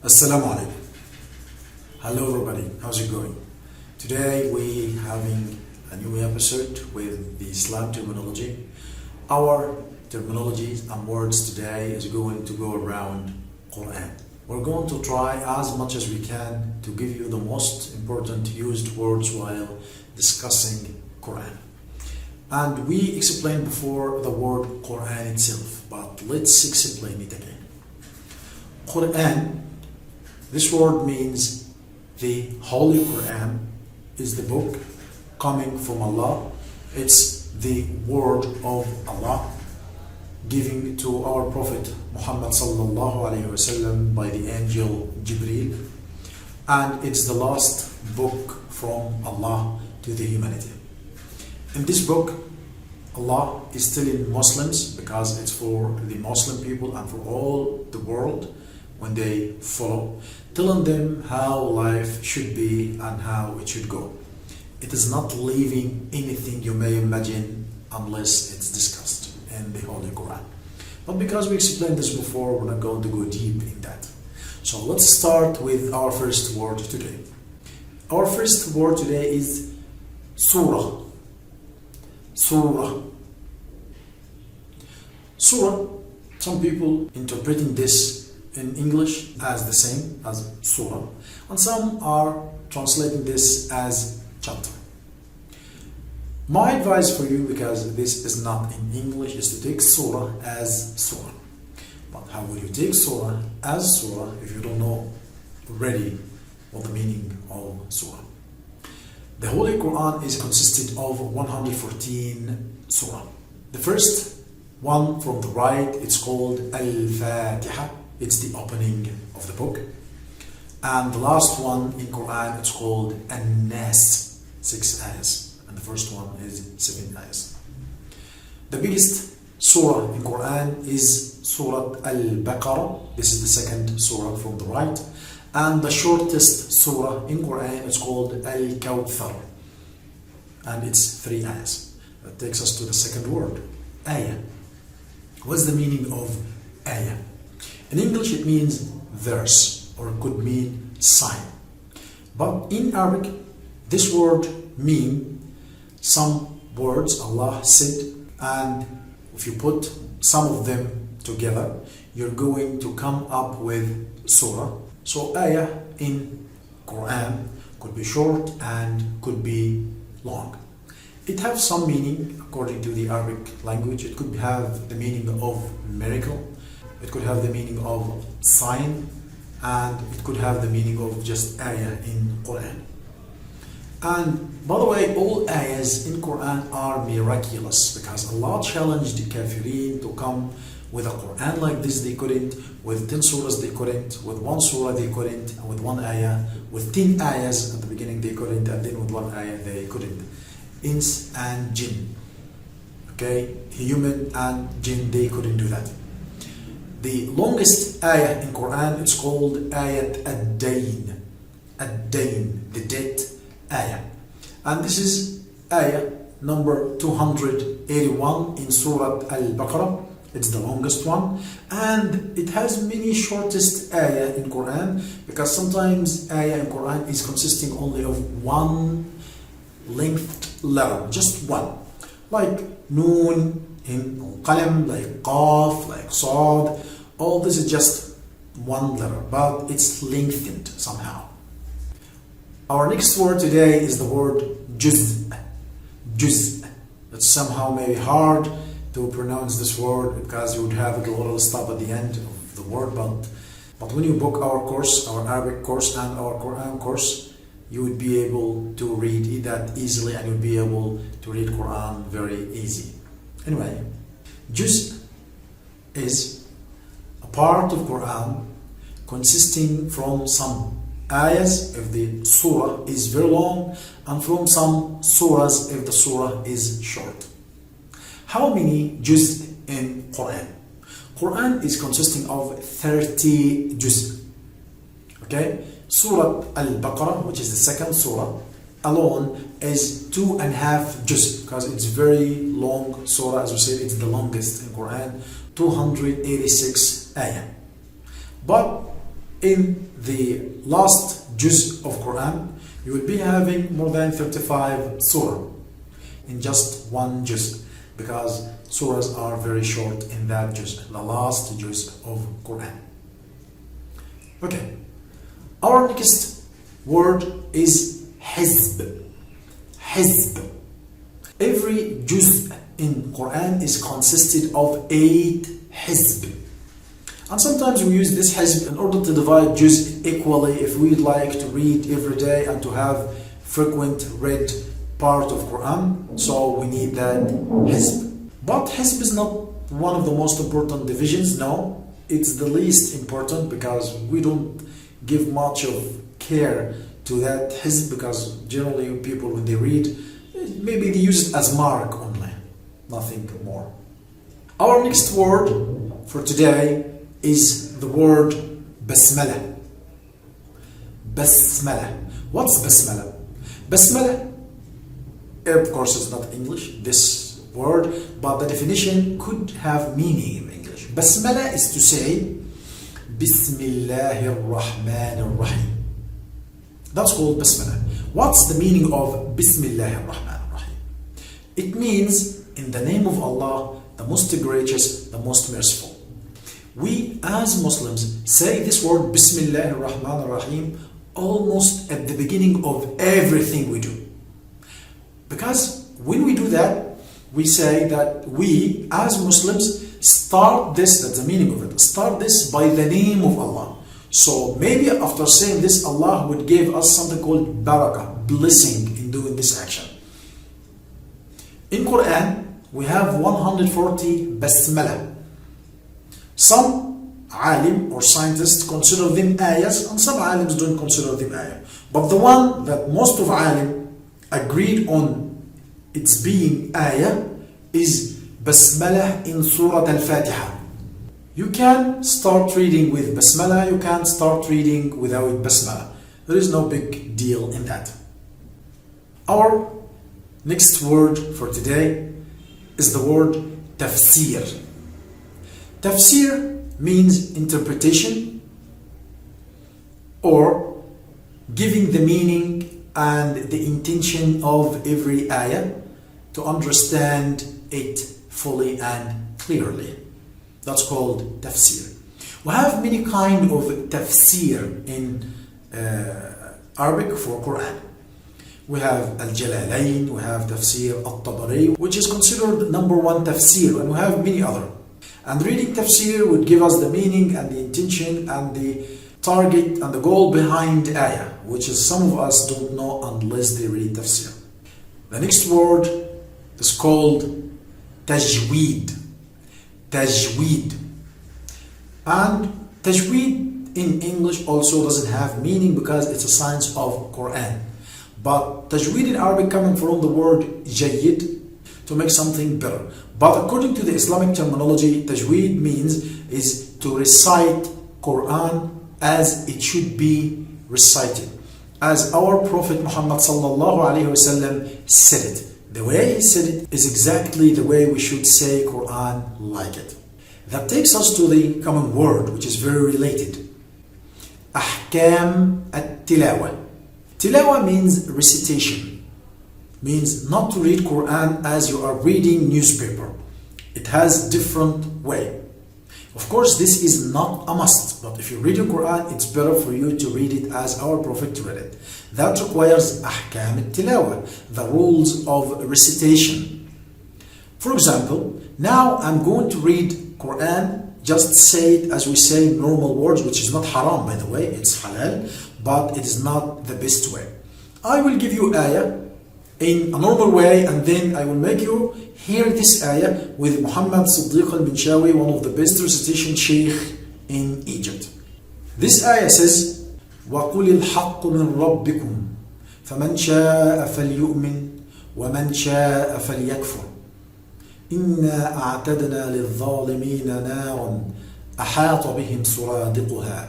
Assalamu alaikum. Hello everybody, how's it going? Today we having a new episode with the Islam terminology. Our terminologies and words today is going to go around Qur'an. We're going to try as much as we can to give you the most important used words while discussing Qur'an. And we explained before the word Qur'an itself, but let's explain it again. Qur'an, this word means the Holy Qur'an is the book coming from Allah. It's the word of Allah given to our Prophet Muhammad sallallahu alaihi wasallam by the angel Jibreel, and it's the last book from Allah to the humanity. In this book, Allah is telling Muslims, because it's for the Muslim people and for all the world when they follow, telling them how life should be and how it should go. It is not leaving anything you may imagine unless it's discussed in the Holy Quran. But because we explained this before, we're not going to go deep in that. So let's start with our first word today. Our first word today is surah. Surah. Surah, some people interpreting this in English as the same as surah, and some are translating this as chapter. My advice for you, because this is not in English, is to take surah as surah. But how will you take surah as surah if you don't know already what the meaning of surah? The Holy Quran is consisted of 114 surah. The first one from the right, it's called Al-Fatiha. It's the opening of the book. And the last one in Quran, it's called An-Nas, 6 ayahs. And the first one is 7 ayahs. The biggest surah in Quran is Surah Al-Baqarah. This is the second surah from the right. And the shortest surah in Quran is called Al-Kawthar. And it's 3 ayahs. That takes us to the second word, ayah. What's the meaning of ayah? In English it means verse, or it could mean sign. But in Arabic, this word means some words Allah said, and if you put some of them together, you're going to come up with surah. So ayah in Quran could be short and could be long. It has some meaning according to the Arabic language. It could have the meaning of miracle. It could have the meaning of sign, and it could have the meaning of just ayah in Quran. And by the way, all ayahs in Quran are miraculous, because Allah challenged the kafirin to come with a Quran like this. They couldn't. With 10 surahs they couldn't. With 1 surah they couldn't. And with 1 ayah. With 10 ayahs at the beginning they couldn't. And then with 1 ayah they couldn't. Ins and jinn. Okay? Human and jinn, they couldn't do that. The longest ayah in Quran is called Ayat Ad-Dain. Ad-Dain, the debt ayah. And this is ayah number 281 in Surah Al-Baqarah. It's the longest one. And it has many shortest ayah in Quran, because sometimes ayah in Quran is consisting only of one length letter, just one. Like Noon in Qalam, like Qaf, like Sad. All this is just one letter, but it's lengthened somehow. Our next word today is the word juz. Juz. It's somehow maybe hard to pronounce this word, because you would have a little stop at the end of the word, but when you book our course, our Arabic course and our Quran course, you would be able to read it that easily, and you'd be able to read Quran very easy. Anyway, juz is a part of Quran consisting from some ayahs if the surah is very long, and from some surahs if the surah is short. How many juz in Quran? Quran is consisting of 30 juz. Okay? Surah Al-Baqarah, which is the second surah, alone is 2.5 juz, because it's very long surah. As we said, it's the longest in Quran, 286 ayah. But In the last juz of Qur'an, you will be having more than 35 surah in just one juz, because surahs are very short in that juz, the last juz of Qur'an. Okay, our next word is hizb. Hizb. Every juz in Qur'an is consisted of 8 hizb. And sometimes we use this hizb in order to divide juz equally if we'd like to read every day and to have frequent read part of Qur'an, so we need that hizb. But hizb is not one of the most important divisions, no. It's the least important because we don't give much of care to that hizb, because generally people when they read, maybe they use it as mark only, nothing more. Our next word for today is the word Bestman. Bestman. What's Bestman? Bestman, of course, is not English, this word, but the definition could have meaning in English. Bestman is to say Bismillahir Rahmanir Rahim. That's called Bestman. What's the meaning of Bismillahir Rahmanir Rahim? It means in the name of Allah, the most gracious, the most merciful. We as Muslims say this word Bismillahir Rahmanir Rahim almost at the beginning of everything we do. Because when we do that, we say that we as Muslims start this, that's the meaning of it, start this by the name of Allah. So maybe after saying this, Allah would give us something called barakah, blessing in doing this action. In Qur'an, we have 140 basmalah. Some alim or scientists consider them ayahs, and some alims don't consider them ayah. But the one that most of alim agreed on its being ayah is basmalah in Surah Al-Fatiha. You can start reading with basmalah, you can start reading without basmalah. There is no big deal in that. Our next word for today is the word tafsir. Tafsir means interpretation or giving the meaning and the intention of every ayah to understand it fully and clearly. That's called tafsir. We have many kinds of tafsir in Arabic for Qur'an. We have Al-Jalalain, we have Tafsir Al-Tabari, which is considered number one tafsir, and we have many other. And reading tafsir would give us the meaning and the intention and the target and the goal behind ayah, which is some of us don't know unless they read tafsir. The next word is called tajweed. Tajweed. And tajweed in English also doesn't have meaning because it's a science of Qur'an. But tajweed in Arabic coming from the word jayyid, to make something better. But according to the Islamic terminology, tajweed means is to recite Qur'an as it should be recited. As our Prophet Muhammad sallallahu alaihi wasallam said it. The way he said it is exactly the way we should say Qur'an like it. That takes us to the common word, which is very related. Ahkam at-tilawa. Tilawa means recitation. Means not to read Qur'an as you are reading newspaper. It has different way. Of course, this is not a must, but if you read your Qur'an, it's better for you to read it as our Prophet read it. That requires ahkam al-tilawa, the rules of recitation. For example, now I'm going to read Qur'an, just say it as we say normal words, which is not haram by the way, it's halal, but it is not the best way. I will give you ayah in a normal way, and then I will make you hear this ayah with Muhammad Siddiq al-Minshawi, one of the best recitation sheikh in Egypt. This ayah says, وَقُلِ الْحَقُّ مِنْ رَبِّكُمْ فَمَنْ شَاءَ فَلْيُؤْمِنْ وَمَنْ شَاءَ فَلْيَكْفُرْ إِنَّا أَعْتَدْنَا لِلظَّالِمِينَ نَارًا أَحَاطَ بِهِمْ سُرَادِقُهَا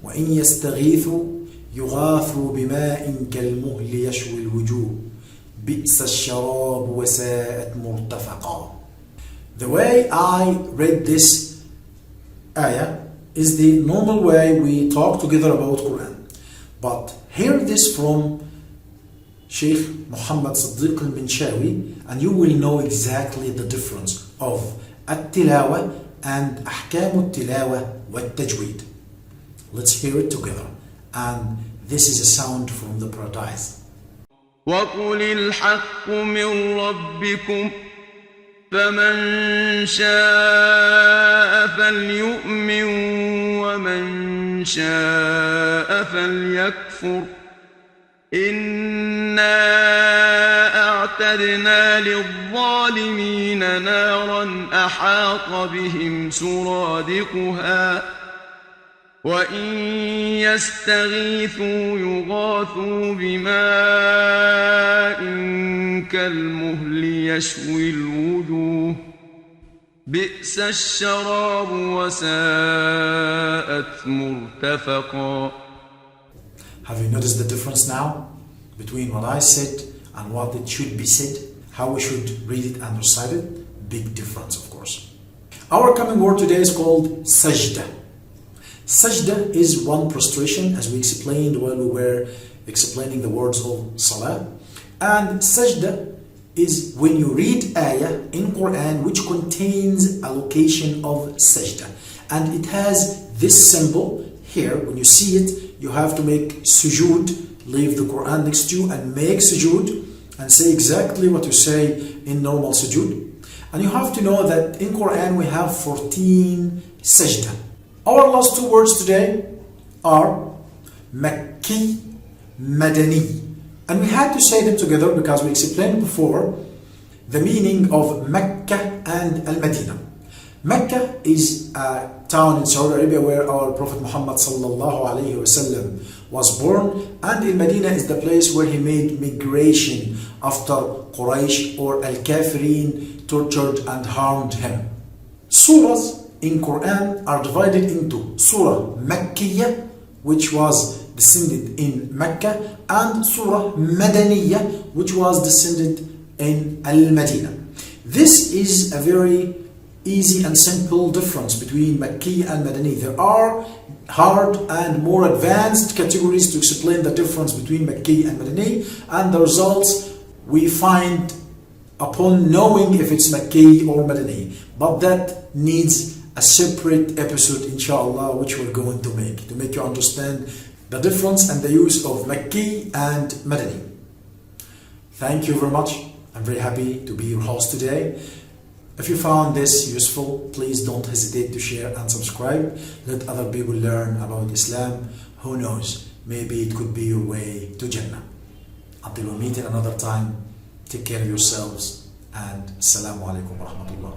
وَإِنْ يَسْتَغِيثُوا يُغَاثُوا بِمَاءٍ كَالْمُهْلِ يَشْوِي الْوُجُوهِ بئس الشراب وساءت مرتفقا. The way I read this ayah is the normal way we talk together about Quran. But hear this from Sheikh Muhammad Siddiq al-Minshawi, and you will know exactly the difference of at-tilawa and ahkam at-tilawa wat-tajweed. Let's hear it together. And this is a sound from the paradise. وَقُلِ الْحَقُّ مِنْ رَبِّكُمْ فَمَنْ شَاءَ فَلْيُؤْمِنْ وَمَنْ شَاءَ فَلْيَكْفُرْ إِنَّا أَعْتَدْنَا لِلظَّالِمِينَ نَارًا أَحَاطَ بِهِمْ سُرَادِقُهَا وَإِنْ يَسْتَغِيثُوا يُغَاثُوا بِمَاءٍ كَالْمُهْلِ يَشْوِي الْوُجُوهَ بِئْسَ الشَّرَابُ وَسَاءَتْ مُرْتَفَقًا. Have you noticed the difference now between what I said and what it should be said? How we should read it and recite it? Big difference, of course. Our coming word today is called sajda. Sajda is one prostration, as we explained while we were explaining the words of salah. And sajda is when you read ayah in Quran which contains a location of sajda. And it has this symbol here. When you see it, you have to make sujood, leave the Quran next to you and make sujood and say exactly what you say in normal sujood. And you have to know that in Quran we have 14 sajda. Our last two words today are Makki, Madani. And we had to say them together because we explained before the meaning of Mecca and Al-Madinah. Mecca is a town in Saudi Arabia where our Prophet Muhammad sallallahu alayhi wasallam was born, and Al-Madinah is the place where he made migration after Quraysh or Al-Kafirin tortured and harmed him. Surahs in Quran are divided into Surah Makkiyah, which was descended in Mecca, and Surah Madaniyah, which was descended in Al-Madinah. This is a very easy and simple difference between Makki and Madani. There are hard and more advanced categories to explain the difference between Makki and Madani, and the results we find upon knowing if it's Makki or Madani. But that needs a separate episode, inshallah, which we're going to make you understand the difference and the use of Makki and Madani. Thank you very much. I'm very happy to be your host today. If you found this useful, please don't hesitate to share and subscribe. Let other people learn about Islam. Who knows, maybe it could be your way to Jannah. Until we meet in another time, take care of yourselves and Assalamu alaikum wa rahmatullah.